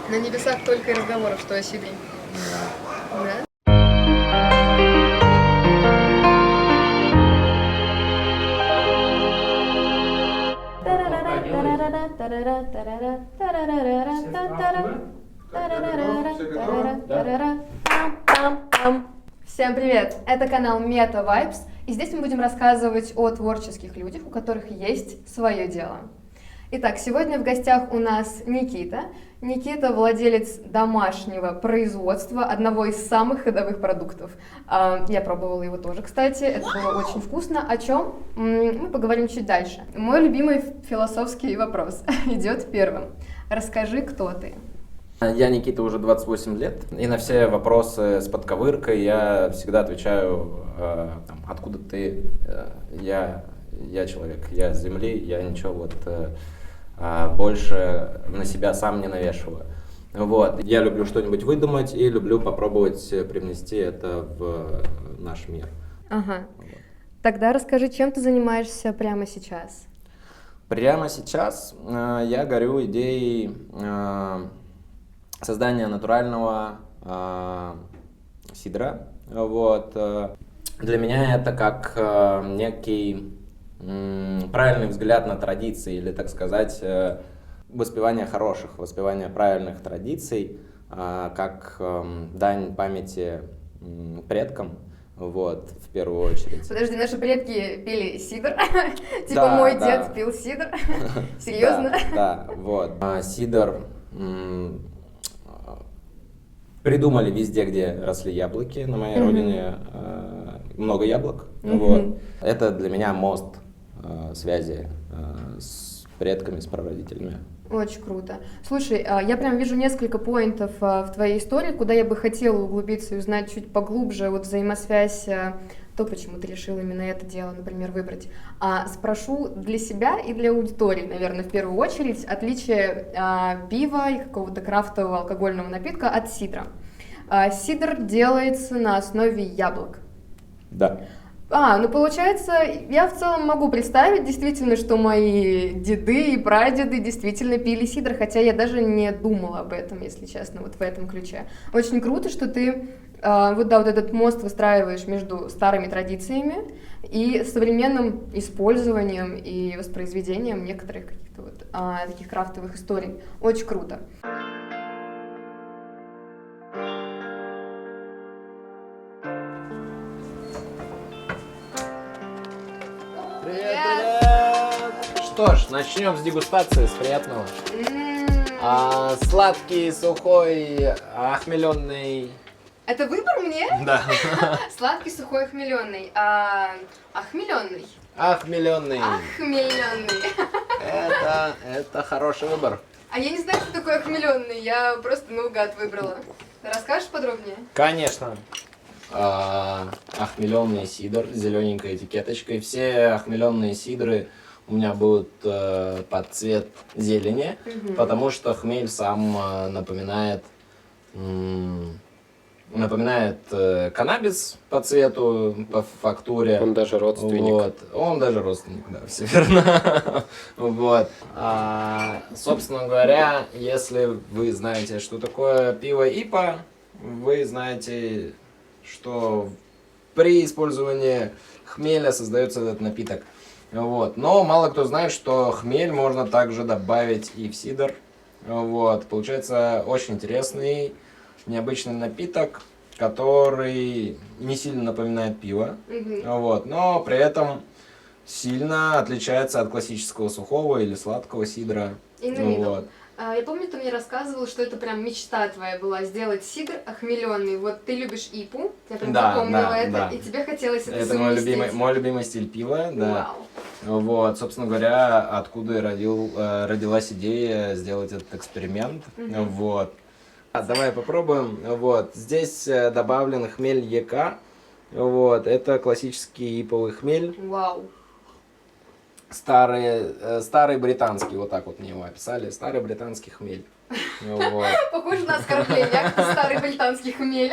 На небесах только и разговоров, что о себе. Да? Всем привет! Это канал Meta Vibes, и здесь мы будем рассказывать о творческих людях, у которых есть свое дело. Итак, сегодня в гостях у нас Никита. Никита – владелец домашнего производства одного из самых ходовых продуктов. Я пробовала его тоже, кстати, это было очень вкусно. О чем? Мы поговорим чуть дальше. Мой любимый философский вопрос идет первым. Расскажи, кто ты. Я Никита уже 28 лет, и на все вопросы с подковыркой я всегда отвечаю, откуда ты, я человек, я с земли, я ничего больше на себя сам не навешиваю. Вот. Я люблю что-нибудь выдумать и люблю попробовать привнести это в наш мир. Ага. Вот. Тогда расскажи, чем ты занимаешься прямо сейчас? Прямо сейчас я горю идеей создания натурального сидра. Вот. Для меня это как некий правильный взгляд на традиции, или, так сказать, воспевание правильных традиций, как дань памяти предкам, вот, в первую очередь. Подожди, наши предки пили сидр? Типа мой дед пил сидр? Серьезно? Да, вот. Сидр придумали везде, где росли яблоки. На моей родине много яблок. Вот. Это для меня мост связи с предками, с прародителями. Очень круто. Слушай, я прям вижу несколько поинтов в твоей истории, куда я бы хотела углубиться и узнать чуть поглубже вот взаимосвязь, то, почему ты решил именно это дело, например, выбрать. Спрошу для себя и для аудитории, наверное, в первую очередь, отличие пива и какого-то крафтового алкогольного напитка от сидра. Сидр делается на основе яблок. Да. Ну получается, я в целом могу представить действительно, что мои деды и прадеды действительно пили сидр, хотя я даже не думала об этом, если честно, вот в этом ключе. Очень круто, что ты вот этот мост выстраиваешь между старыми традициями и современным использованием и воспроизведением некоторых каких-то вот таких крафтовых историй. Очень круто. Что ж, начнем с дегустации, с приятного. Сладкий, сухой, охмеленный. Это выбор мне? Да. Сладкий, сухой, охмеленный. Охмеленный. Охмеленный. Охмеленный. Это хороший выбор. Я не знаю, что такое охмеленный, я просто наугад выбрала. Ты расскажешь подробнее? Конечно. Охмеленный сидр с зелененькой этикеточкой. Все охмеленные сидры у меня будут под цвет зелени, потому что хмель сам напоминает каннабис по цвету, по фактуре. Он даже родственник. Вот. Он даже родственник, да, все верно. Вот. Собственно говоря, если вы знаете, что такое пиво ИПА, вы знаете, что при использовании хмеля создается этот напиток. Вот. Но мало кто знает, что хмель можно также добавить и в сидр. Вот. Получается очень интересный, необычный напиток, который не сильно напоминает пиво, вот, но при этом сильно отличается от классического сухого или сладкого сидра. Вот. Я помню, ты мне рассказывал, что это прям мечта твоя была сделать сидр охмеленный. Вот ты любишь ипу, я прям запомнила это, и тебе хотелось это совместить. Это мой любимый стиль пива, да. Вау. Вот, собственно говоря, откуда родилась идея сделать этот эксперимент. Вот. Давай попробуем. Вот. Здесь добавлен хмель ЕК. Вот. Это классический иповый хмель. Вау. Старый британский, вот так вот мне его описали, старый британский хмель. Вот. Похоже на оскорбление, старый британский хмель.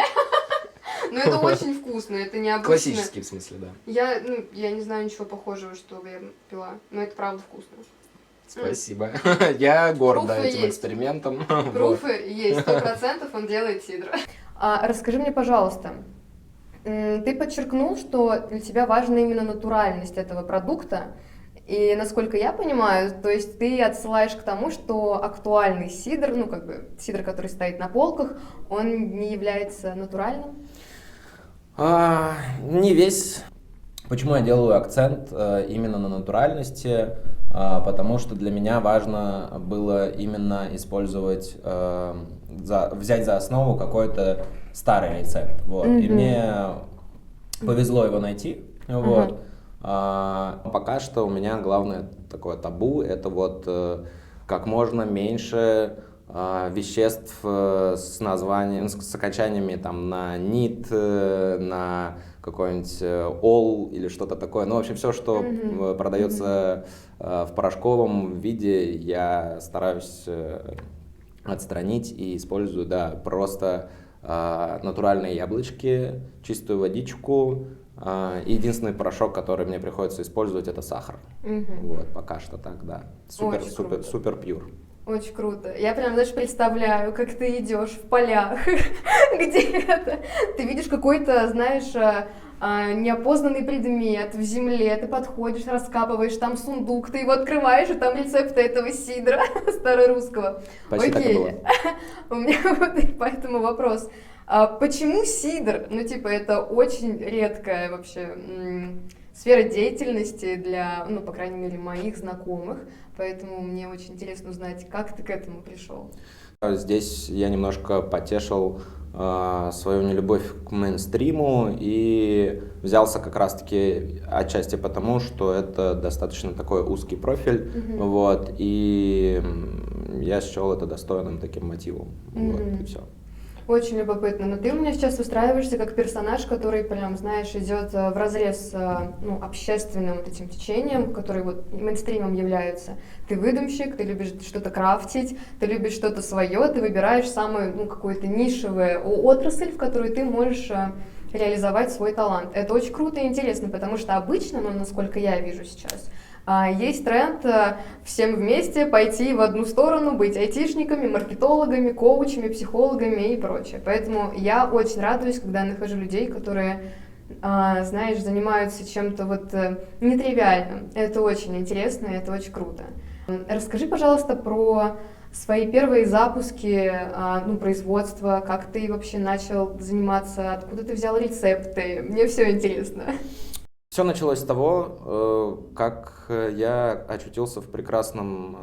Но это очень вкусно, это необычно. Классический в смысле, да. Я не знаю ничего похожего, что я пила, но это правда вкусно. Спасибо. Я горд Пруфы этим есть. экспериментом. Вот. Пруфы есть, 100% он делает сидр. Расскажи мне, пожалуйста, ты подчеркнул, что для тебя важна именно натуральность этого продукта, и, насколько я понимаю, то есть ты отсылаешь к тому, что актуальный сидр, ну, как бы, сидр, который стоит на полках, он не является натуральным? Не весь. Почему я делаю акцент именно на натуральности? Потому что для меня важно было именно использовать, взять за основу какой-то старый рецепт. Вот. И мне повезло его найти. Вот. Пока что у меня главное такое табу — это вот как можно меньше веществ с названием, с окончаниями там на нит, на какой-нибудь ол или что-то такое. Ну, в общем, все, что продается в порошковом виде, я стараюсь отстранить и использую, да, просто натуральные яблочки, чистую водичку. И единственный порошок, который мне приходится использовать, это сахар. Вот, пока что так, да. Супер пьюр. Очень круто. Я прям, знаешь, представляю, как ты идешь в полях, где это. Ты видишь какой-то, знаешь, неопознанный предмет в земле, ты подходишь, раскапываешь, там сундук, ты его открываешь, и там рецепты этого сидра старорусского. Почти так и было. У меня вот поэтому вопрос. Почему сидр? Ну, типа, это очень редкая вообще сфера деятельности для, ну, по крайней мере, моих знакомых, поэтому мне очень интересно узнать, как ты к этому пришел. Здесь я немножко потешил свою нелюбовь к мейнстриму и взялся как раз-таки отчасти потому, что это достаточно такой узкий профиль, вот, и я счел это достойным таким мотивом, вот, и все. Очень любопытно. Но ты у меня сейчас устраиваешься как персонаж, который, прям, знаешь, идет вразрез с общественным вот этим течением, который вот мейнстримом является. Ты выдумщик, ты любишь что-то крафтить, ты любишь что-то свое, ты выбираешь самую, ну, какую-то нишевую отрасль, в которой ты можешь реализовать свой талант. Это очень круто и интересно, потому что обычно, ну, насколько я вижу сейчас, есть тренд всем вместе пойти в одну сторону, быть айтишниками, маркетологами, коучами, психологами и прочее. Поэтому я очень радуюсь, когда я нахожу людей, которые, знаешь, занимаются чем-то вот нетривиальным. Это очень интересно, и это очень круто. Расскажи, пожалуйста, про свои первые запуски, ну, производства, как ты вообще начал заниматься, откуда ты взял рецепты. Мне все интересно. Все началось с того, как я очутился в прекрасном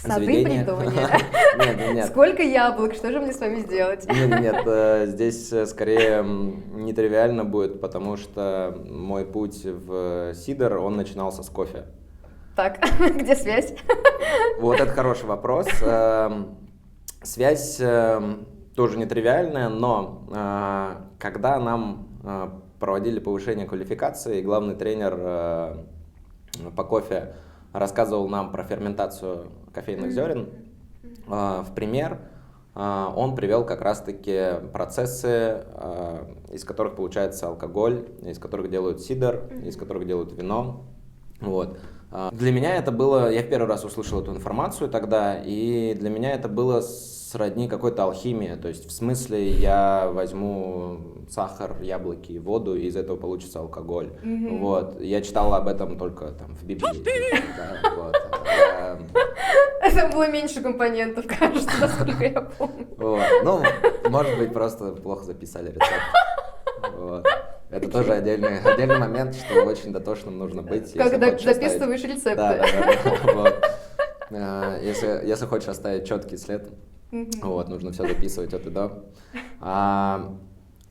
заведении. Нет. Сколько яблок, что же мне с вами сделать? Нет, здесь скорее нетривиально будет, потому что мой путь в сидр, он начинался с кофе. Так, где связь? Вот это хороший вопрос. Связь тоже нетривиальная, но когда нам проводили повышение квалификации, и главный тренер по кофе рассказывал нам про ферментацию кофейных зерен. В пример он привел как раз-таки процессы, из которых получается алкоголь, из которых делают сидр, из которых делают вино. Вот. Для меня это было, я в первый раз услышал эту информацию тогда, и для меня это было сродни какой-то алхимии, то есть в смысле я возьму сахар, яблоки, воду, и из этого получится алкоголь. Вот. Я читал об этом только там в Библии. Да, вот. Это было меньше компонентов, кажется, насколько я помню. Вот. Ну, может быть, просто плохо записали рецепт. Вот. Это тоже отдельный момент, что очень дотошным нужно быть. Когда записываешь рецепты. Да. Вот. Если хочешь оставить четкий след, вот, нужно все записывать от и до.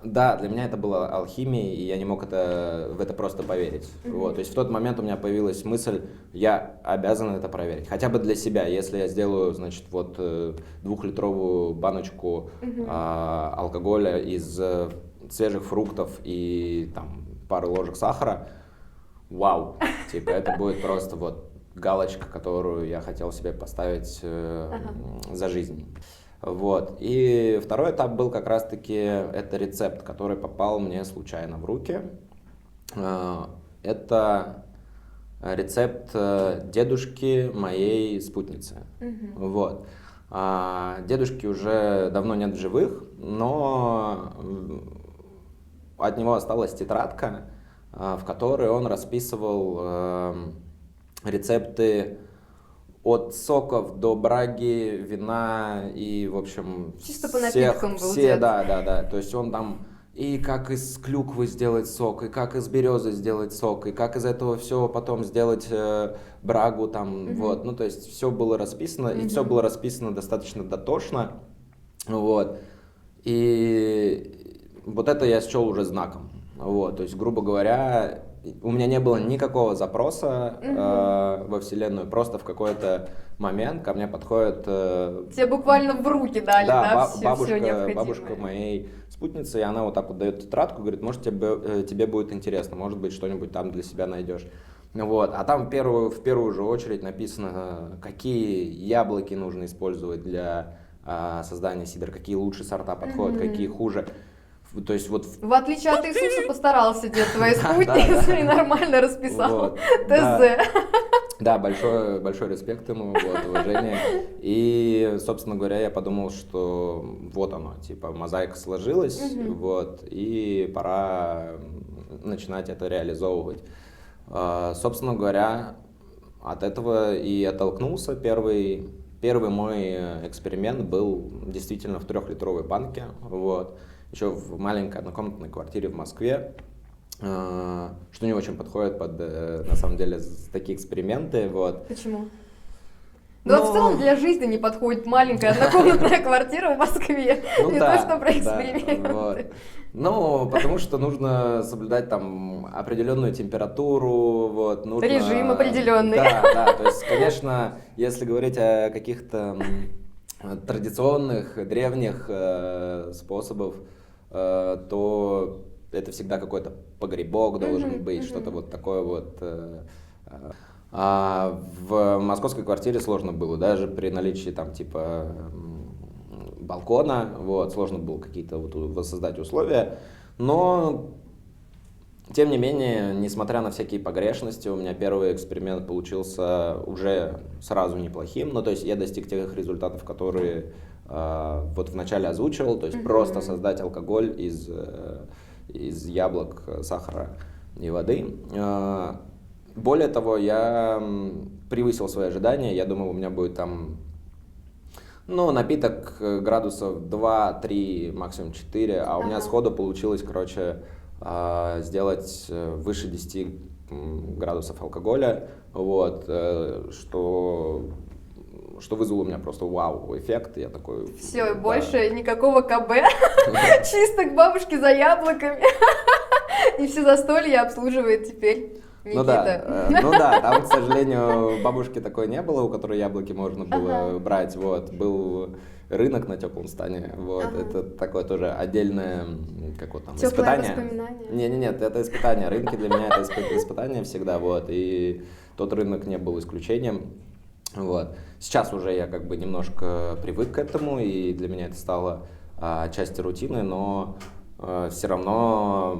Да, для меня это была алхимия, и я не мог в это просто поверить. Вот, то есть в тот момент у меня появилась мысль, я обязан это проверить. Хотя бы для себя. Если я сделаю, значит, вот 2-литровую баночку алкоголя из свежих фруктов и там пару ложек сахара, вау, типа это будет просто вот галочка, которую я хотел себе поставить за жизнь. Вот. И второй этап был как раз-таки это рецепт, который попал мне случайно в руки. Это рецепт дедушки моей спутницы. Вот. Дедушки уже давно нет в живых, но от него осталась тетрадка, в которой он расписывал рецепты от соков до браги, вина и, в общем, чисто по напиткам был все, дед. да. То есть он там и как из клюквы сделать сок, и как из березы сделать сок, и как из этого всего потом сделать брагу там, вот. Ну, то есть все было расписано, и все было расписано достаточно дотошно, вот. И вот это я счел уже знаком, вот. То есть, грубо говоря, у меня не было никакого запроса во Вселенную, просто в какой-то момент ко мне подходит... Тебе буквально в руки дали, да, все необходимое. Бабушка моей спутницы, и она вот так вот дает тетрадку, говорит, может, тебе будет интересно, может быть, что-нибудь там для себя найдешь. Вот. А там в первую же очередь написано, какие яблоки нужно использовать для создания сидра, какие лучше сорта подходят, какие хуже. То есть вот... В отличие от Иисуса постарался дед твоей спутницы и нормально расписал ТЗ. Да, большой респект ему, вот, уважение. И, собственно говоря, я подумал, что вот оно, типа, мозаика сложилась, вот, и пора начинать это реализовывать. Собственно говоря, от этого и оттолкнулся. Первый мой эксперимент был действительно в 3-литровой банке, вот. Еще в маленькой однокомнатной квартире в Москве, что не очень подходит под, на самом деле, такие эксперименты, вот. Почему? Да в целом для жизни не подходит маленькая однокомнатная квартира в Москве, не то что про эксперименты. Вот. Ну, потому что нужно соблюдать там определенную температуру, вот, нужно... Режим определенный. Да, то есть, конечно, если говорить о каких-то традиционных, древних способах, то это всегда какой-то погребок должен быть, что-то вот такое вот. А в московской квартире сложно было, даже при наличии там типа балкона, вот, сложно было какие-то вот воссоздать условия, но тем не менее, несмотря на всякие погрешности, у меня первый эксперимент получился уже сразу неплохим, ну то есть я достиг тех результатов, которые вот вначале озвучивал, то есть просто создать алкоголь из яблок, сахара и воды. Более того, я превысил свои ожидания, я думал, у меня будет там, ну, напиток градусов 2-3, максимум 4, а у меня сходу получилось, короче, сделать выше 10 градусов алкоголя, вот, что вызвало у меня просто вау-эффект, я такой... Все, да. Больше никакого КБ, чисто к бабушке за яблоками, и все застолья обслуживает теперь Никита. Ну да, там, к сожалению, бабушки такой не было, у которой яблоки можно было брать, вот, был рынок на Теплом стане, вот, это такое тоже отдельное, как вот там, испытание. Воспоминание? Нет, это испытание, рынки для меня это испытание всегда, вот, и тот рынок не был исключением. Вот. Сейчас уже я как бы немножко привык к этому, и для меня это стало частью рутины, но все равно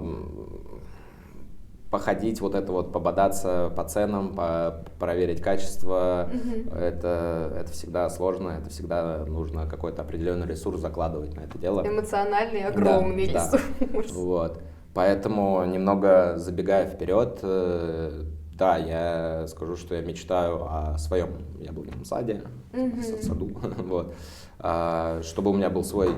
походить, вот это вот, пободаться по ценам, проверить качество, это всегда сложно, это всегда нужно какой-то определенный ресурс закладывать на это дело. Эмоциональный, огромный ресурс. Вот. Поэтому, немного забегая вперед, да, я скажу, что я мечтаю о своем яблоневом саде, саду, вот, чтобы у меня был свой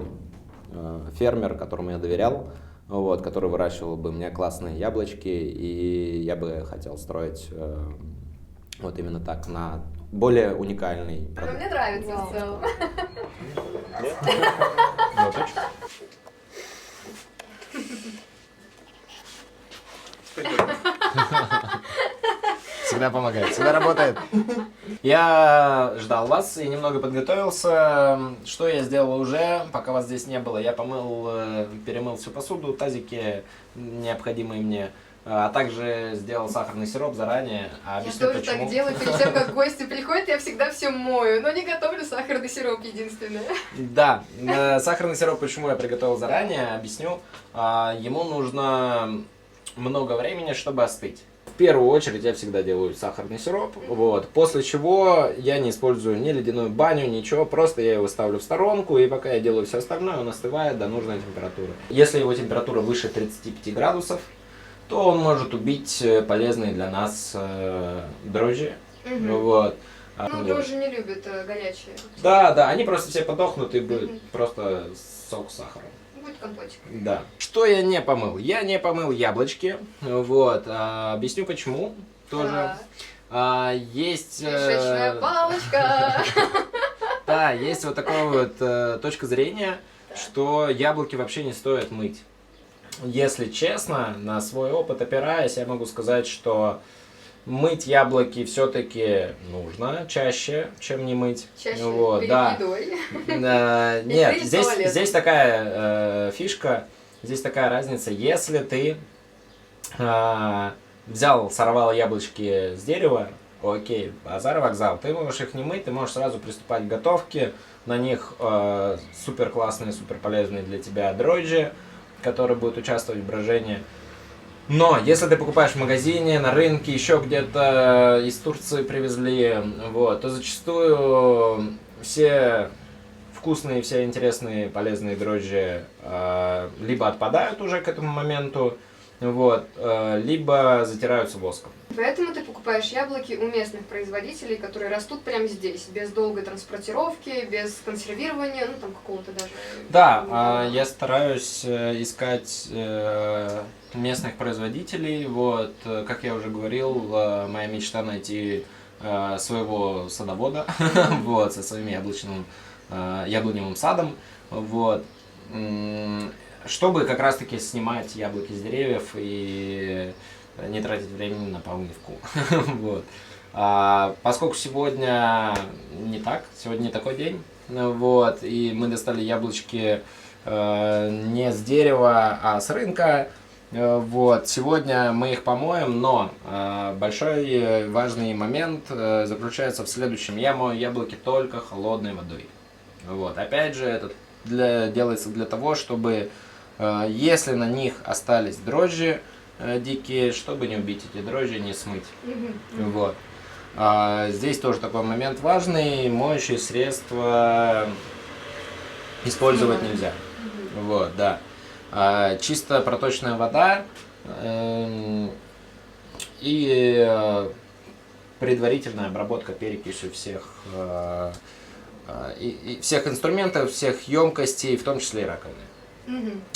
фермер, которому я доверял, вот, который выращивал бы мне классные яблочки, и я бы хотел строить вот именно так, на более уникальный продукт. Мне нравится в целом. Всегда помогает, всегда работает. Я ждал вас и немного подготовился. Что я сделал уже, пока вас здесь не было? Я перемыл всю посуду, тазики необходимые мне, а также сделал сахарный сироп заранее. Я тоже так делаю, перед тем, как гости приходят, я всегда все мою, но не готовлю сахарный сироп единственное. Да, сахарный сироп почему я приготовил заранее, объясню. Ему нужно много времени, чтобы остыть. первую очередь я всегда делаю сахарный сироп, вот, после чего я не использую ни ледяную баню, ничего, просто я его ставлю в сторонку, и пока я делаю все остальное, он остывает до нужной температуры. Если его температура выше 35 градусов, то он может убить полезные для нас дрожжи. Вот. Ну, дрожжи не любят горячие. Да, они просто все подохнут и будет просто сок с сахаром. Будет компотик. Да. Что я не помыл? Я не помыл яблочки. Вот. Объясню почему. Тоже. Есть... Кишечная палочка. Да, есть вот такая вот точка зрения, что яблоки вообще не стоит мыть. Если честно, на свой опыт опираясь, я могу сказать, что мыть яблоки все-таки нужно чаще, чем не мыть. Чаще вот, перед да. едой. Нет, здесь такая фишка, здесь такая разница. Если ты сорвал яблочки с дерева, окей, базар вокзал, ты можешь их не мыть, ты можешь сразу приступать к готовке. На них супер классные, супер полезные для тебя дрожжи, которые будут участвовать в брожении. Но если ты покупаешь в магазине, на рынке, еще где-то из Турции привезли, вот, то зачастую все вкусные, все интересные, полезные дрожжи либо отпадают уже к этому моменту, вот, либо затираются воском. Поэтому ты покупаешь яблоки у местных производителей, которые растут прямо здесь, без долгой транспортировки, без консервирования, ну там какого-то даже... Да, я стараюсь искать местных производителей, вот, как я уже говорил, моя мечта найти своего садовода, вот, со своим яблоневым садом, вот, чтобы как раз-таки снимать яблоки с деревьев и не тратить времени на помывку. Вот. Поскольку сегодня не так, сегодня не такой день, вот, и мы достали яблочки не с дерева, а с рынка, вот, сегодня мы их помоем, но большой важный момент заключается в следующем. Я мою яблоки только холодной водой. Вот. Опять же, это делается для того, чтобы если на них остались дрожжи дикие, чтобы не убить эти дрожжи, не смыть. Вот. Здесь тоже такой момент важный. Моющие средства использовать нельзя. Вот, да. Чисто проточная вода и предварительная обработка перекисью всех инструментов, всех емкостей, в том числе и раковины.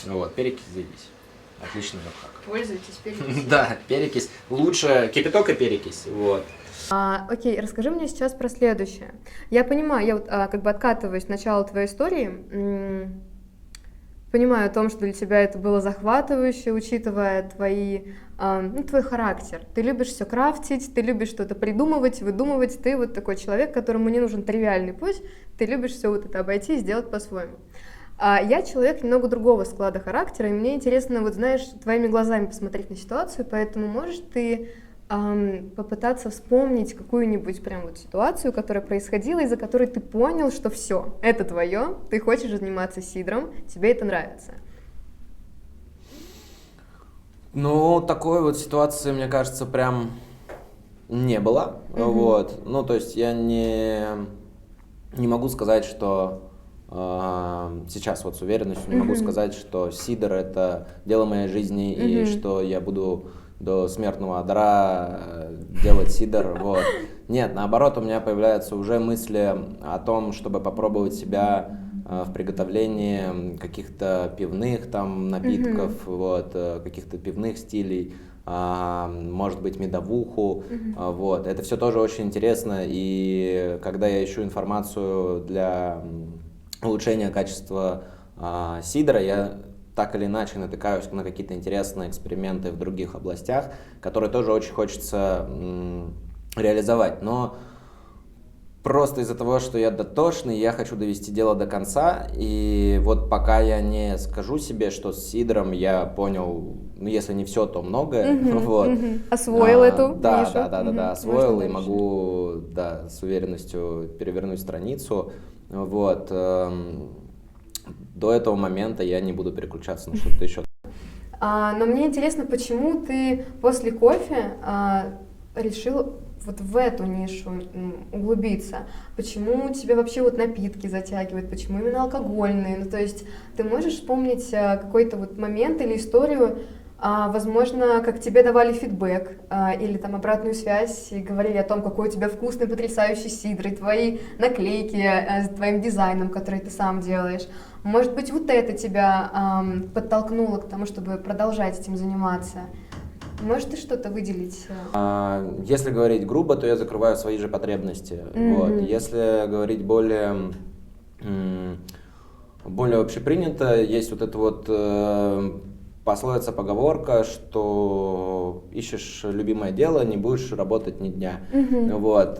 Вот, перекись заебись. Отличный лайфхак. Пользуйтесь перекисью. Да, перекись. Лучше кипяток и перекись. Вот. Окей, расскажи мне сейчас про следующее. Я понимаю, я вот как бы откатываюсь в начало твоей истории, понимаю о том, что для тебя это было захватывающе, учитывая твой характер. Ты любишь все крафтить, ты любишь что-то придумывать, выдумывать. Ты вот такой человек, которому не нужен тривиальный путь. Ты любишь все вот это обойти и сделать по-своему. Я человек немного другого склада характера, и мне интересно, вот знаешь, твоими глазами посмотреть на ситуацию, поэтому можешь ты попытаться вспомнить какую-нибудь прям вот ситуацию, которая происходила, из-за которой ты понял, что все, это твое, ты хочешь заниматься сидром, тебе это нравится. Ну, такой вот ситуации, мне кажется, прям не было. Вот. Ну, то есть я не могу сказать, что сейчас вот с уверенностью не могу сказать, что сидр — это дело моей жизни, и что я буду до смертного одра делать сидр. Вот. Нет, наоборот, у меня появляются уже мысли о том, чтобы попробовать себя в приготовлении каких-то пивных там напитков, вот, каких-то пивных стилей, может быть, медовуху. Вот. Это все тоже очень интересно, и когда я ищу информацию для улучшения качества сидра, я так или иначе натыкаюсь на какие-то интересные эксперименты в других областях, которые тоже очень хочется реализовать. Но просто из-за того, что я дотошный, я хочу довести дело до конца. И вот пока я не скажу себе, что с сидром я понял, ну если не все, то многое. Вот. Освоил эту да, нишу. Да, освоил и могу с уверенностью перевернуть страницу. Вот. До этого момента я не буду переключаться на что-то еще. Но мне интересно, почему ты после кофе решил вот в эту нишу углубиться? Почему тебя вообще вот напитки затягивают? Почему именно алкогольные? Ну, то есть ты можешь вспомнить какой-то вот момент или историю, возможно, как тебе давали фидбэк или там обратную связь и говорили о том, какой у тебя вкусный, потрясающий сидр, и твои наклейки с твоим дизайном, который ты сам делаешь. Может быть, вот это тебя подтолкнуло к тому, чтобы продолжать этим заниматься? Можешь ты что-то выделить? Если говорить грубо, то я закрываю свои же потребности. Вот. Если говорить более общепринято, есть вот это вот пословица, поговорка, что ищешь любимое дело, не будешь работать ни дня. Вот.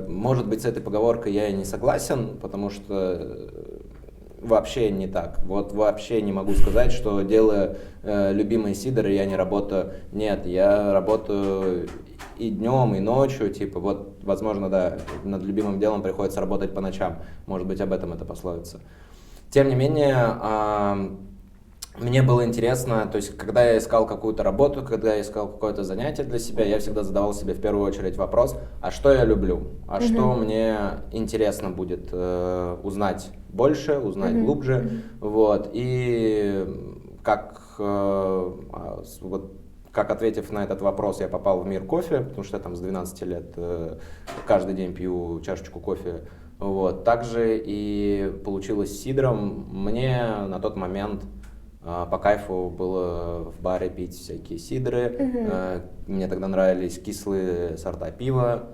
Может быть, с этой поговоркой я и не согласен, потому что вообще не так. Вот вообще не могу сказать, что делая любимые сидоры, я не работаю. Нет, я работаю и днем, и ночью. Типа, вот, возможно, да, над любимым делом приходится работать по ночам. Может быть, об этом это пословица. Тем не менее, мне было интересно, то есть, когда я искал какую-то работу, когда я искал какое-то занятие для себя, я всегда задавал себе в первую очередь вопрос, а что я люблю, а что мне интересно будет узнать больше, узнать глубже, вот, и вот, как ответив на этот вопрос, я попал в мир кофе, потому что я там с 12 лет каждый день пью чашечку кофе, вот, также и получилось с сидром. Мне на тот момент по кайфу было в баре пить всякие сидры. Мне тогда нравились кислые сорта пива,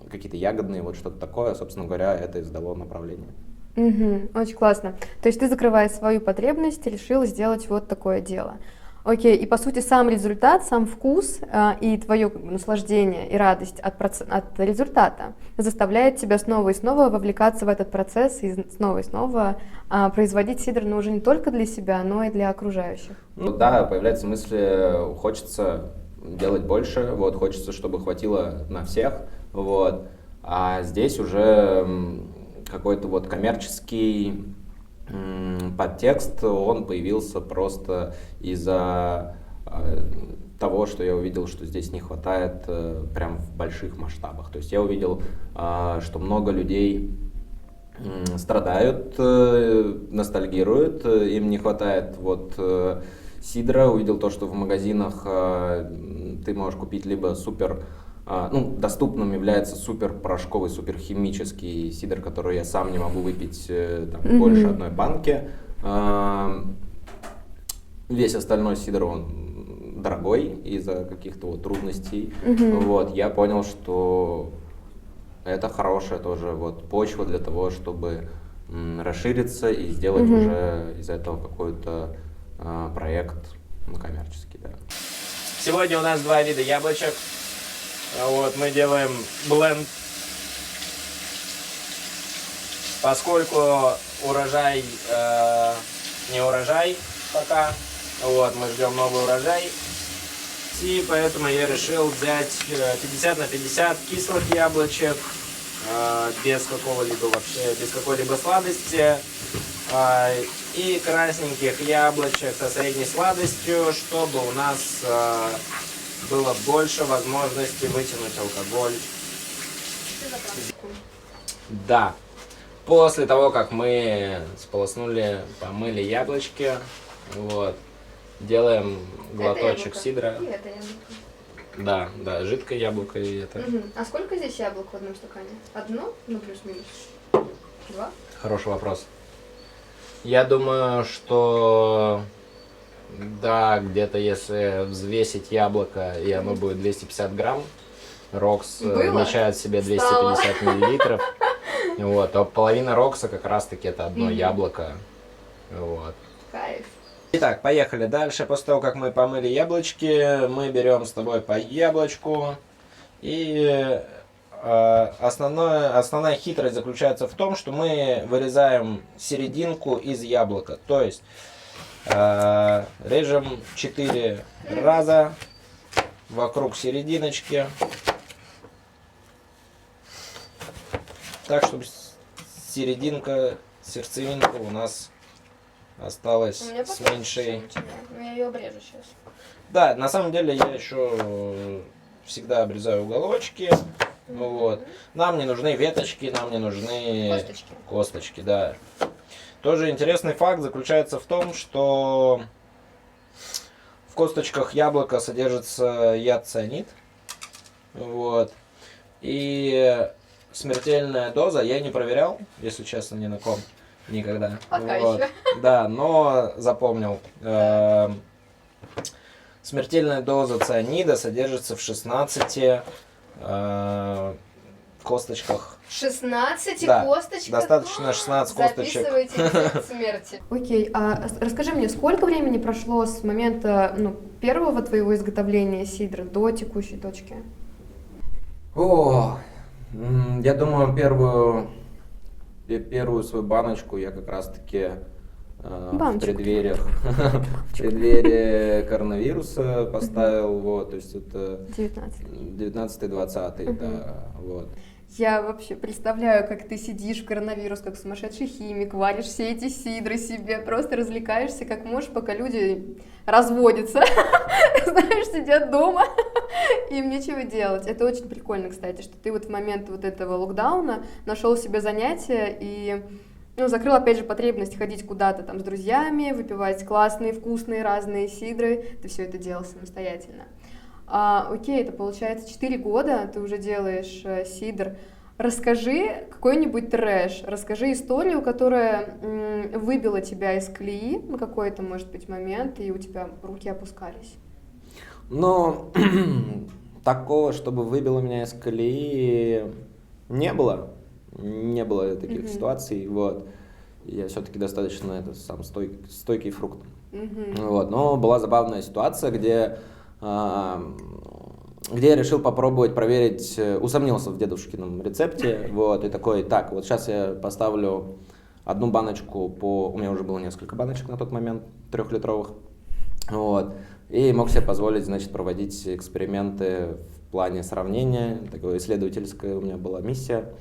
какие-то ягодные, вот что-то такое. Собственно говоря, это и задало направление. Очень классно. То есть ты, закрывая свою потребность, решил сделать вот такое дело. Окей, и по сути сам результат, сам вкус и твое наслаждение и радость от результата заставляет тебя снова и снова вовлекаться в этот процесс и снова производить сидр, но уже не только для себя, но и для окружающих. Ну да, появляется мысль, хочется делать больше, вот, хочется, чтобы хватило на всех, вот, а здесь уже какой-то вот коммерческий подтекст, он появился просто из-за того, что я увидел, что здесь не хватает прям в больших масштабах. То есть я увидел, что много людей страдают, ностальгируют, им не хватает вот сидра. Увидел то, что в магазинах ты можешь купить либо супер, доступным является супер порошковый, супер химический сидр, который я сам не могу выпить там, больше одной банки. Весь остальной сидр, он дорогой из-за каких-то вот трудностей. Вот, я понял, что это хорошая тоже вот почва для того, чтобы расшириться и сделать уже из этого какой-то проект коммерческий. Да. Сегодня у нас 2 вида яблочек. Вот, мы делаем бленд. Поскольку урожай не урожай пока, вот, мы ждем новый урожай. И поэтому я решил взять 50 на 50 кислых яблочек, без какой-либо сладости, и красненьких яблочек со средней сладостью, чтобы у нас было больше возможности вытянуть алкоголь. Да. После того, как мы сполоснули, помыли яблочки, вот, делаем глоточек сидра. И это яблоко. Да, жидкое яблоко и это. А сколько здесь яблок в одном стакане? Одно? Ну, плюс-минус. 2? Хороший вопрос. Я думаю, что да, где-то если взвесить яблоко, и оно будет 250 грамм, Рокс вмещает в себе 250 миллилитров, вот, то половина Рокса как раз-таки это одно яблоко. Вот. Кайф. Итак, поехали дальше. После того, как мы помыли яблочки, мы берем с тобой по яблочку. И основная хитрость заключается в том, что мы вырезаем серединку из яблока. То есть режем 4 раза вокруг серединочки. Так, чтобы серединка, сердцевинка у нас осталось У меня с пока меньшей. но я ее обрежу сейчас. Да, на самом деле я еще всегда обрезаю уголочки. Вот. Нам не нужны веточки, нам не нужны Косточки. косточки, да. Тоже интересный факт заключается в том, что в косточках яблока содержится яд цианид. Вот. И смертельная доза, я не проверял, если честно, ни на ком никогда. Пока Вот. еще. Да, но запомнил. Смертельная доза цианида содержится в 16 косточках. 16 Да, косточек? достаточно 16 косточек. Записывайте рецепт смерти. Окей, а расскажи мне, сколько времени прошло с момента первого твоего изготовления сидра до текущей точки? О, я думаю, первую свою баночку я как раз-таки в Баночку. преддверии коронавируса поставил, вот, то есть это 19. 19-20, да, вот. Я вообще представляю, как ты сидишь в коронавирус, как сумасшедший химик, варишь все эти сидры себе, просто развлекаешься как можешь, пока люди разводятся, знаешь, сидят дома, им нечего делать. Это очень прикольно, кстати, что ты вот в момент вот этого локдауна нашел себе занятие и закрыл, опять же, потребность ходить куда-то там с друзьями, выпивать классные, вкусные, разные сидры. Ты все это делал самостоятельно. Окей, это получается 4 года ты уже делаешь сидр. Расскажи какой-нибудь трэш, расскажи историю, которая выбила тебя из колеи на какой-то, может быть, момент, и у тебя руки опускались. Но такого, чтобы выбило меня из колеи, не было. Не было таких ситуаций, вот. Я все-таки достаточно стойкий фрукт. Вот. Но была забавная ситуация, где я решил попробовать проверить, усомнился в дедушкином рецепте, вот, и такой, так, вот сейчас я поставлю одну баночку у меня уже было несколько баночек на тот момент, 3-литровых, вот, и мог себе позволить, значит, проводить эксперименты в плане сравнения, такая исследовательская у меня была миссия.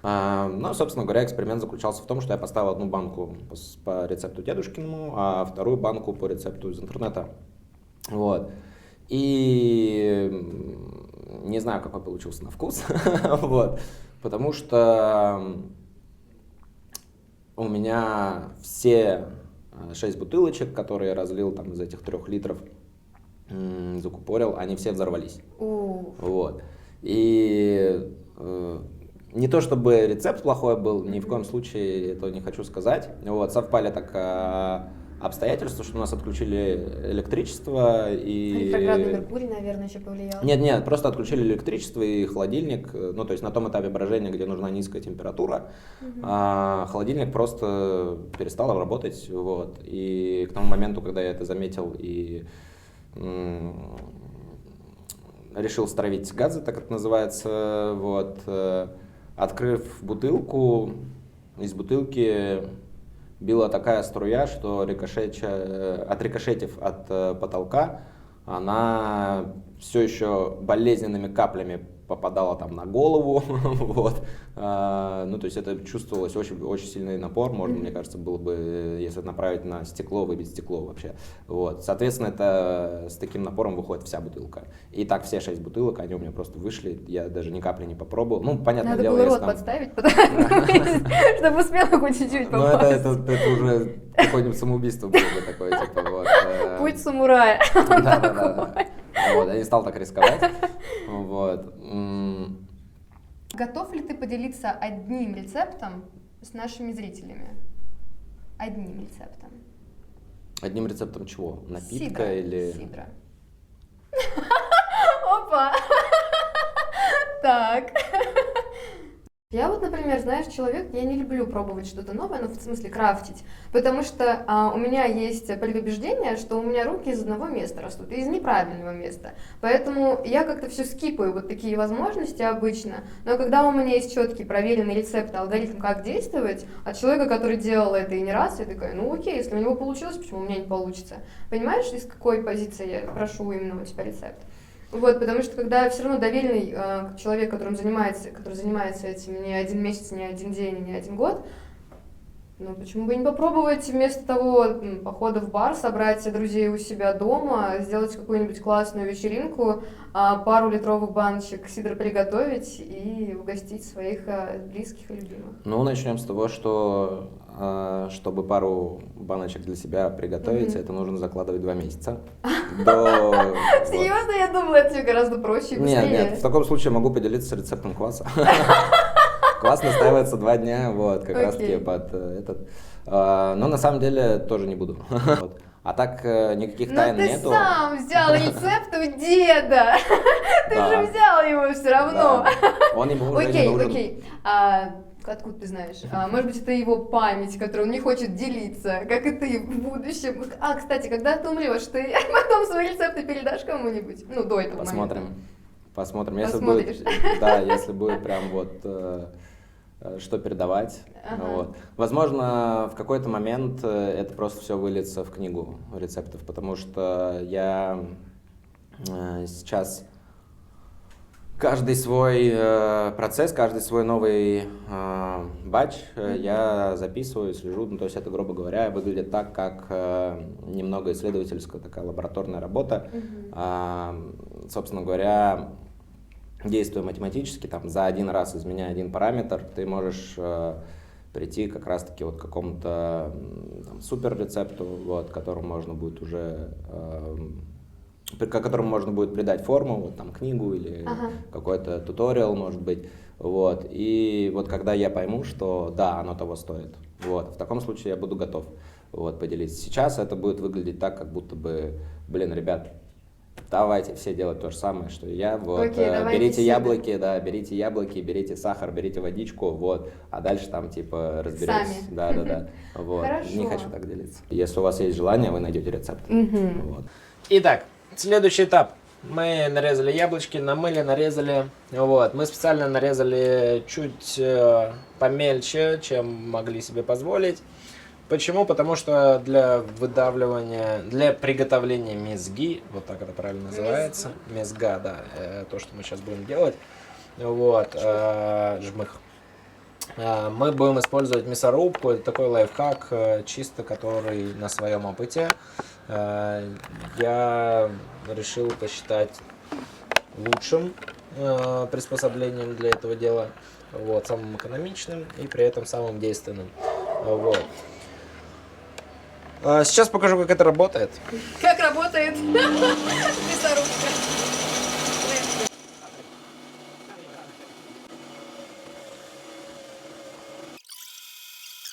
Ну, собственно говоря, эксперимент заключался в том, что я поставил одну банку по рецепту дедушкиному, а вторую банку по рецепту из интернета, вот. И не знаю, какой получился на вкус, вот, потому что у меня все 6 бутылочек, которые я разлил там из этих 3 литров, закупорил, они все взорвались. Вот. И не то чтобы рецепт плохой был, ни в коем случае этого не хочу сказать. Вот, совпали так обстоятельства, что у нас отключили электричество и... Ретроградный Меркурий, наверное, еще повлиял. Нет, просто отключили электричество и холодильник, ну, то есть на том этапе брожения, где нужна низкая температура, холодильник просто перестал работать, вот. И к тому моменту, когда я это заметил и решил стравить газы, так это называется, вот, открыв бутылку, из бутылки била такая струя, что отрикошетив от потолка, она все еще болезненными каплями попадала там на голову, вот. Ну, то есть это чувствовалось очень, очень сильный напор, можно, мне кажется, было бы, если направить на стекло, выбить стекло вообще, вот. Соответственно, это с таким напором выходит вся бутылка. И так все 6 бутылок, они у меня просто вышли, я даже ни капли не попробовал. Ну, понятное дело, Надо было если рот там... подставить, чтобы успела хоть чуть-чуть Ну, попасть. это уже какое-нибудь самоубийство было бы такое, типа, вот. Путь самурая. Да. Вот, я не стал так рисковать. Вот. Готов ли ты поделиться одним рецептом с нашими зрителями? Одним рецептом. Одним рецептом чего? Напитка Сидра. или... Сидра. Опа! Так. Я вот, например, знаешь, человек, я не люблю пробовать что-то новое, ну, в смысле, крафтить, потому что у меня есть предубеждение, что у меня руки из одного места растут, из неправильного места, поэтому я как-то все скипаю вот такие возможности обычно, но когда у меня есть четкий проверенный рецепт, алгоритм, как действовать, от человека, который делал это и не раз, я такая, ну окей, если у него получилось, почему у меня не получится? Понимаешь, из какой позиции я прошу именно у тебя рецепт? Вот, потому что когда все равно доверенный человек, который занимается этим не один месяц, не один день, не один год, Ну, почему бы не попробовать вместо того похода в бар собрать друзей у себя дома, сделать какую-нибудь классную вечеринку, пару литровых баночек сидра приготовить и угостить своих близких и любимых. Ну, начнем с того, что чтобы пару баночек для себя приготовить, это нужно закладывать 2 месяца. Серьезно, я думала, это всё гораздо проще и быстрее. Нет, в таком случае могу поделиться рецептом кваса. Квас настаивается 2 дня, вот, как раз таки под этот. Но на самом деле тоже не буду. Вот. А так никаких тайн нету. Но ты сам взял рецепт у деда. Ты же взял его все равно. Он ему уже не нужен. Окей. Откуда ты знаешь? Может быть, это его память, которой он не хочет делиться, как и ты в будущем. Кстати, когда ты умрешь, ты потом свои рецепты передашь кому-нибудь? Ну, до этого момента. Посмотрим. Если будет прям вот что передавать. Вот. Возможно, в какой-то момент это просто все выльется в книгу рецептов, потому что я сейчас каждый свой процесс, каждый свой новый батч я записываю, слежу. Ну, то есть это, грубо говоря, выглядит так, как немного исследовательская такая лабораторная работа. Собственно говоря, действуя математически, там, за один раз изменяя один параметр, ты можешь прийти как раз-таки вот к какому-то супер рецепту, вот, которому можно будет уже которому можно будет придать форму, вот там книгу или какой-то туториал, может быть, вот. И вот когда я пойму, что да, оно того стоит, вот, в таком случае я буду готов, вот, поделиться. Сейчас это будет выглядеть так, как будто бы, блин, ребят, давайте все делать то же самое, что и я, вот, берите яблоки, берите яблоки, берите сахар, берите водичку, вот, а дальше там типа разберетесь. Сами. Да, вот. Хорошо. Не хочу так делиться. Если у вас есть желание, вы найдете рецепт. Вот. Итак, следующий этап. Мы нарезали яблочки, намыли, нарезали. Вот. Мы специально нарезали чуть помельче, чем могли себе позволить. Почему? Потому что для выдавливания, для приготовления мезги, вот так это правильно называется, мезга, да, то, что мы сейчас будем делать, вот, жмых. Мы будем использовать мясорубку, это такой лайфхак, чисто который на своем опыте. Я решил посчитать лучшим приспособлением для этого дела, вот, самым экономичным и при этом самым действенным. Вот. Сейчас покажу, как это работает. Как работает мясорубка.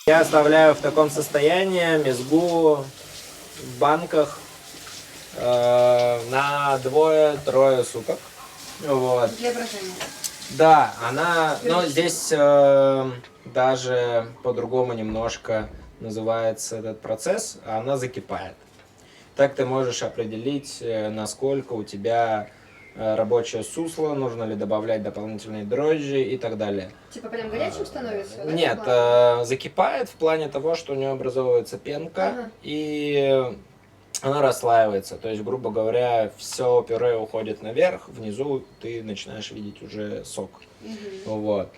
Я оставляю в таком состоянии мезгу в банках на 2-3 суток. Вот. Для брожения. Да, она, но здесь даже по-другому немножко называется этот процесс, она закипает. Так ты можешь определить, насколько у тебя рабочее сусло, нужно ли добавлять дополнительные дрожжи и так далее. Типа прям горячим становится? Нет, закипает в плане того, что у нее образовывается пенка и она расслаивается. То есть, грубо говоря, все пюре уходит наверх, внизу ты начинаешь видеть уже сок. Вот.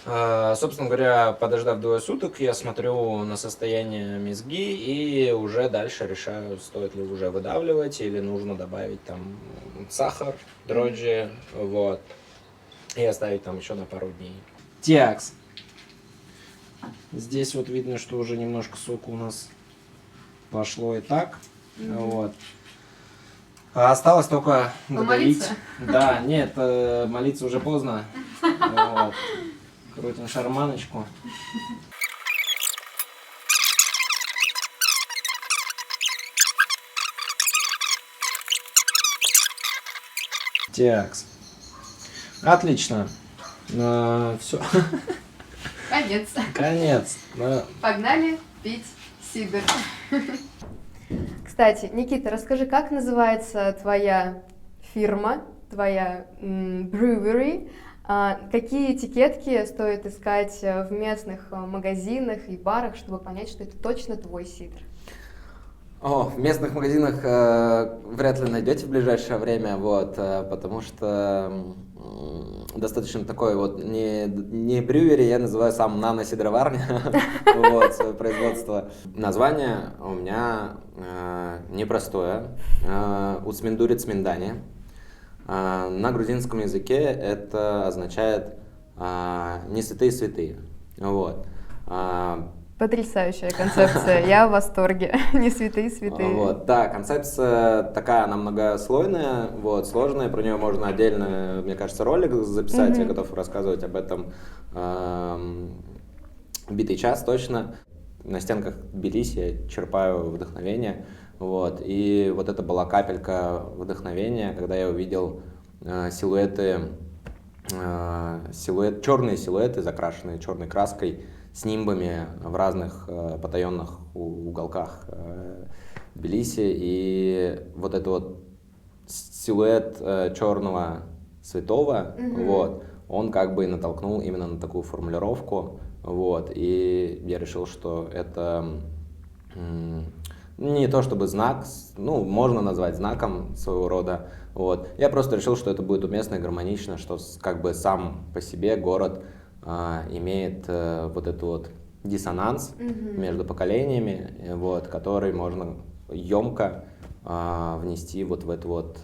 Собственно говоря, подождав 2 суток, я смотрю на состояние мезги и уже дальше решаю, стоит ли уже выдавливать или нужно добавить там сахар, дрожжи, вот, и оставить там еще на пару дней. Текс. Здесь вот видно, что уже немножко сока у нас пошло и так, вот. Осталось только додавить. Да, нет, молиться уже поздно. Вот. Крутим шарманочку. Текс. Отлично. Все. Конец. Конец. Погнали пить сидр. Кстати, Никита, расскажи, как называется твоя фирма, твоя brewery? Какие этикетки стоит искать в местных магазинах и барах, чтобы понять, что это точно твой сидр? О, в местных магазинах вряд ли найдете в ближайшее время, вот, потому что достаточно такой вот не брювери, я называю сам нано-сидроварня, вот, свое производство. Название у меня непростое, Уцминдури Цминдани. На грузинском языке это означает не святые святые, вот. Потрясающая концепция, я в восторге. Не святые, святые. Вот, да, концепция такая, она многослойная, вот, сложная, про нее можно отдельно, мне кажется, ролик записать, я готов рассказывать об этом битый час точно. На стенках Тбилиси я черпаю вдохновение, вот, и вот это была капелька вдохновения, когда я увидел черные силуэты, закрашенные черной краской, с нимбами в разных потаенных уголках Тбилиси. И вот этот вот силуэт черного святого, вот, он как бы и натолкнул именно на такую формулировку. Вот, и я решил, что это не то чтобы знак, ну, можно назвать знаком своего рода. Вот. Я просто решил, что это будет уместно и гармонично, что как бы сам по себе город имеет вот этот вот диссонанс между поколениями, вот, который можно емко внести вот в эту вот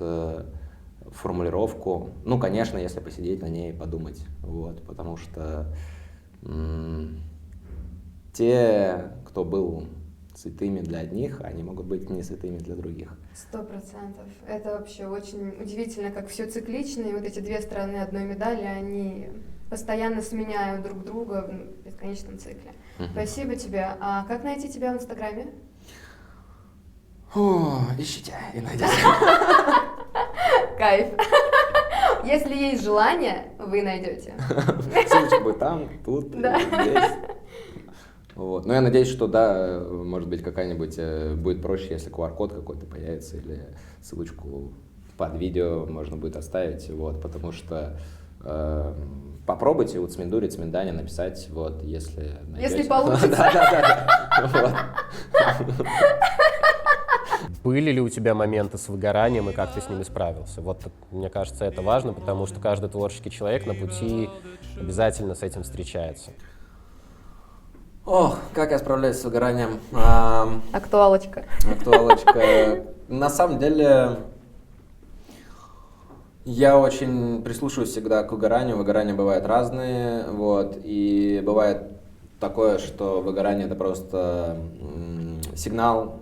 формулировку. Ну, конечно, если посидеть на ней и подумать, вот, потому что те, кто был святыми для одних, они могут быть не святыми для других. 100%. Это вообще очень удивительно, как все циклично, и вот эти две стороны одной медали, они постоянно сменяют друг друга в бесконечном цикле. Спасибо тебе. А как найти тебя в Инстаграме? Ищите и найдете. Кайф. Если есть желание, вы найдете. Ссылочка будет там, тут, здесь. Вот. Но я надеюсь, что да, может быть, какая-нибудь будет проще, если QR-код какой-то появится или ссылочку под видео можно будет оставить, вот, потому что попробуйте Уцминдури Цминдани написать, вот, если найдете. Если получится. Да. Были ли у тебя моменты с выгоранием и как ты с ними справился? Вот, мне кажется, это важно, потому что каждый творческий человек на пути обязательно с этим встречается. Ох, как я справляюсь с выгоранием. Актуалочка. Актуалочка. На самом деле, я очень прислушиваюсь всегда к выгоранию. Выгорания бывают разные, вот, и бывает такое, что выгорание — это просто сигнал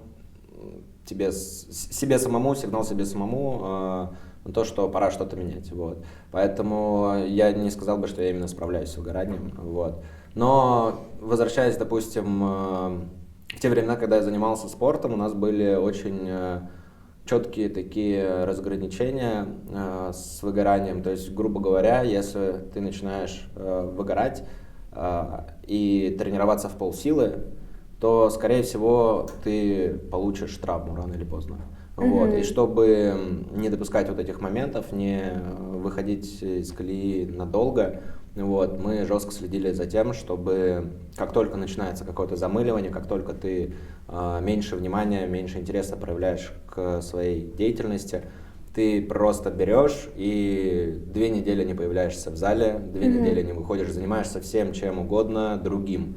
себе самому, сигнал себе самому на то, что пора что-то менять, вот. Поэтому я не сказал бы, что я именно справляюсь с выгоранием, вот. Но, возвращаясь, допустим, в те времена, когда я занимался спортом, у нас были очень четкие такие разграничения с выгоранием. То есть, грубо говоря, если ты начинаешь выгорать и тренироваться в полсилы, то, скорее всего, ты получишь травму рано или поздно. Вот. И чтобы не допускать вот этих моментов, не выходить из колеи надолго, вот, мы жестко следили за тем, чтобы как только начинается какое-то замыливание, как только ты меньше внимания, меньше интереса проявляешь к своей деятельности, ты просто берешь и 2 недели не появляешься в зале, 2 недели не выходишь, занимаешься всем чем угодно другим.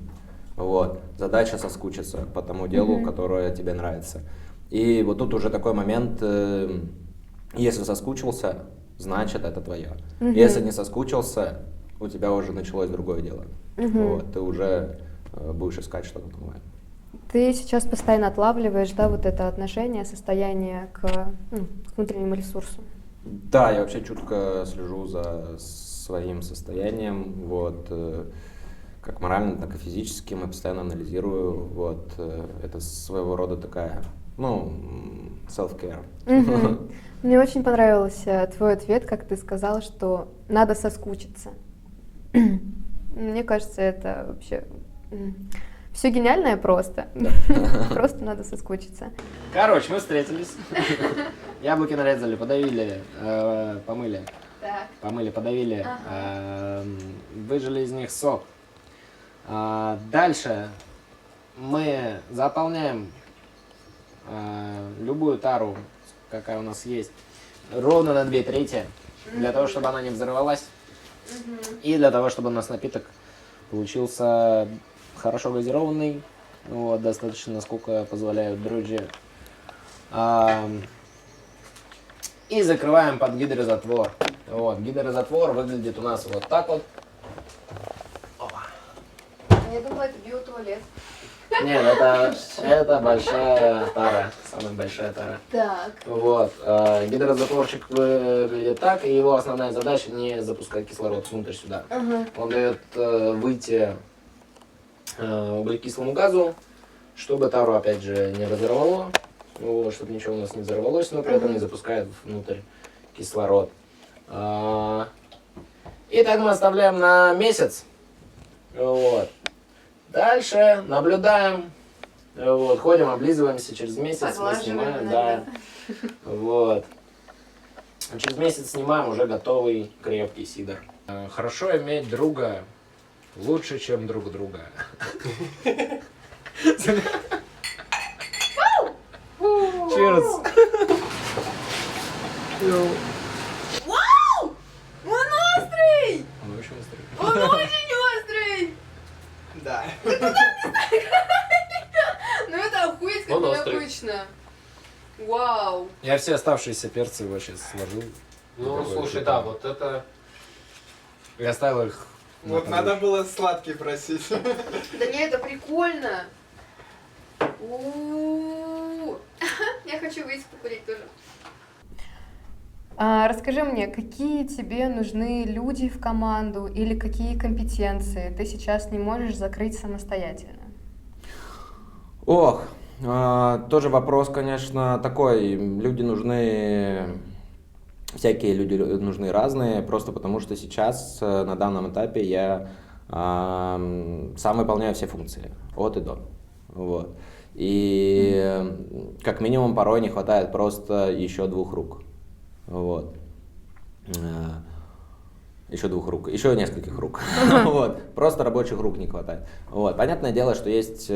Вот. Задача соскучиться по тому делу, которое тебе нравится. И вот тут уже такой момент, если соскучился, значит это твое. Если не соскучился, у тебя уже началось другое дело. Вот, ты уже будешь искать что-то новое. Ты сейчас постоянно отлавливаешь, да, вот это отношение, состояние к внутреннему ресурсу. Да, я вообще чутко слежу за своим состоянием, вот, как морально, так и физически, мы постоянно анализирую, вот, это своего рода такая, self-care. Мне очень понравился твой ответ, как ты сказал, что надо соскучиться. Мне кажется, это вообще все гениальное просто. Просто надо соскучиться. Короче, мы встретились. Яблоки нарезали, подавили, помыли. Так. Помыли, подавили, выжали из них сок. Дальше мы заполняем любую тару, какая у нас есть, ровно на 2/3, для того, чтобы она не взорвалась, и для того, чтобы у нас напиток получился хорошо газированный, вот, достаточно, насколько позволяют дрожжи. И закрываем под гидрозатвор. Вот, гидрозатвор выглядит у нас вот так вот. Я думала, это биотуалет. Нет, это большая тара, самая большая тара. Так. Вот, гидрозатворчик выглядит так, и его основная задача не запускать кислород внутрь сюда. Ага. Он дает выйти углекислому газу, чтобы тару опять же не разорвало, вот, чтобы ничего у нас не взорвалось, но при этом не запускает внутрь кислород. И так мы оставляем на месяц. Вот. Дальше наблюдаем, вот, ходим, облизываемся, через месяц мы Поглаживаем снимаем, иногда. да, вот. Через месяц снимаем уже готовый крепкий сидр. Хорошо иметь друга лучше, чем друг друга. Cheers. Вау! Он острый! Он очень острый. Он очень острый! Да. Ну это охуеть как Он острый. необычно. Вау! Я все оставшиеся перцы его сейчас сложил. Ну, Такое слушай, что-то. да, вот это... И оставил их. на Вот подушке. надо было сладкий просить. Да не, это прикольно. У-у-у. Я хочу выйти покурить тоже. Расскажи мне, какие тебе нужны люди в команду или какие компетенции ты сейчас не можешь закрыть самостоятельно? Ох, тоже вопрос, конечно, такой. Люди нужны, всякие люди нужны разные, просто потому что сейчас, на данном этапе, я сам выполняю все функции, от и до. Вот. И как минимум порой не хватает просто еще 2 рук. Вот. Еще 2 рук, еще нескольких рук. Вот. Просто рабочих рук не хватает. Вот. Понятное дело, что есть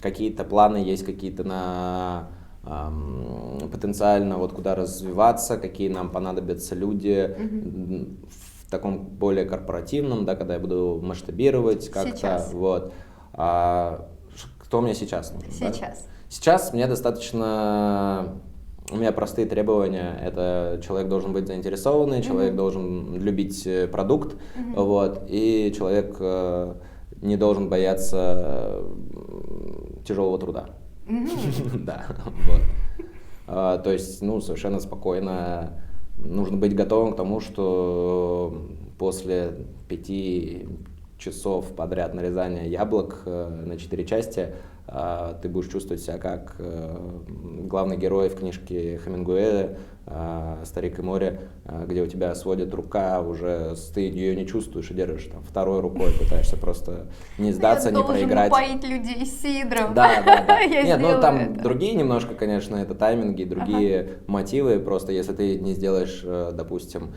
какие-то планы, есть какие-то потенциально вот куда развиваться, какие нам понадобятся люди в таком более корпоративном, да, когда я буду масштабировать как-то. Сейчас. Вот. Кто мне сейчас нужен? Да? Сейчас. Сейчас мне достаточно, у меня простые требования. Это человек должен быть заинтересованный, человек должен любить продукт, вот, и человек не должен бояться тяжелого труда. Да, вот. То есть, ну, совершенно спокойно нужно быть готовым к тому, что после 5 часов подряд нарезания яблок на 4 части ты будешь чувствовать себя как главный герой в книжке Хемингуэя «Старик и море», где у тебя сводит рука, уже ты ее не чувствуешь и держишь там 2-й рукой, пытаешься просто не сдаться, не проиграть. Поить людей сидром. Да. Я Нет, ну сделаю там это. другие немножко, конечно, это тайминги, другие мотивы. Просто если ты не сделаешь, допустим,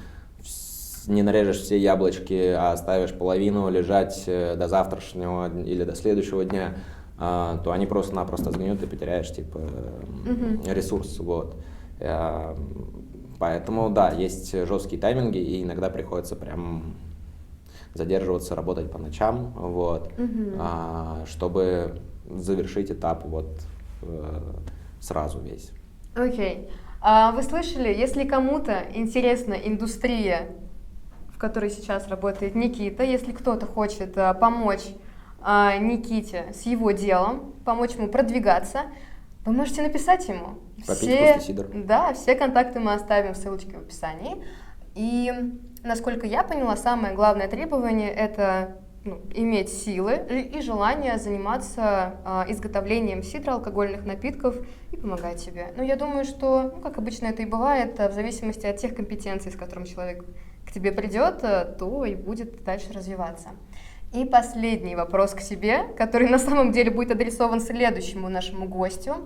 не нарежешь все яблочки, а оставишь половину лежать до завтрашнего или до следующего дня, то они просто-напросто сгниют, и потеряешь типа ресурс. Вот. Поэтому да, есть жесткие тайминги, и иногда приходится прям задерживаться, работать по ночам, вот, чтобы завершить этап вот сразу весь. Окей. Вы слышали, если кому-то интересна индустрия, в которой сейчас работает Никита, если кто-то хочет помочь Никите с его делом, помочь ему продвигаться, вы можете написать ему. Попить вкусный сидр. Да, все контакты мы оставим в ссылочке в описании. И, насколько я поняла, самое главное требование — это иметь силы и желание заниматься изготовлением сидра, алкогольных напитков и помогать себе. Но я думаю, что, как обычно это и бывает, в зависимости от тех компетенций, с которыми человек к тебе придет, то и будет дальше развиваться. И последний вопрос к себе, который на самом деле будет адресован следующему нашему гостю.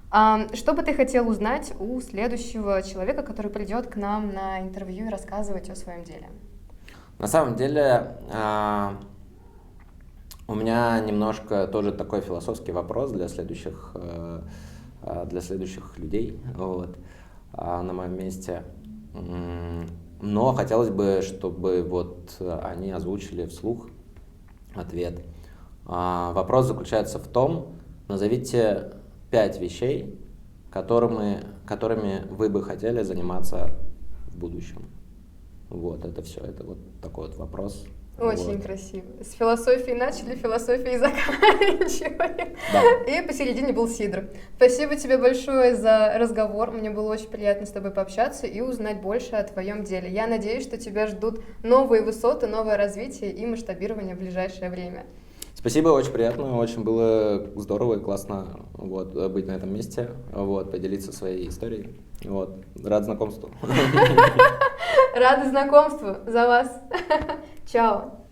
Что бы ты хотел узнать у следующего человека, который придет к нам на интервью и рассказывать о своем деле? На самом деле, у меня немножко тоже такой философский вопрос для следующих для следующих людей вот, на моем месте. Но хотелось бы, чтобы вот они озвучили вслух ответ. Вопрос заключается в том, назовите 5 вещей, которыми вы бы хотели заниматься в будущем. Вот, это все, это вот такой вот вопрос. Очень Вот. красиво. С философией начали, философией заканчивали. Да. И посередине был Сидор. Спасибо тебе большое за разговор. Мне было очень приятно с тобой пообщаться и узнать больше о твоем деле. Я надеюсь, что тебя ждут новые высоты, новое развитие и масштабирование в ближайшее время. Спасибо, очень приятно, очень было здорово и классно вот, быть на этом месте, вот, поделиться своей историей. Вот. Рад знакомству. Рада знакомству. За вас. Чао.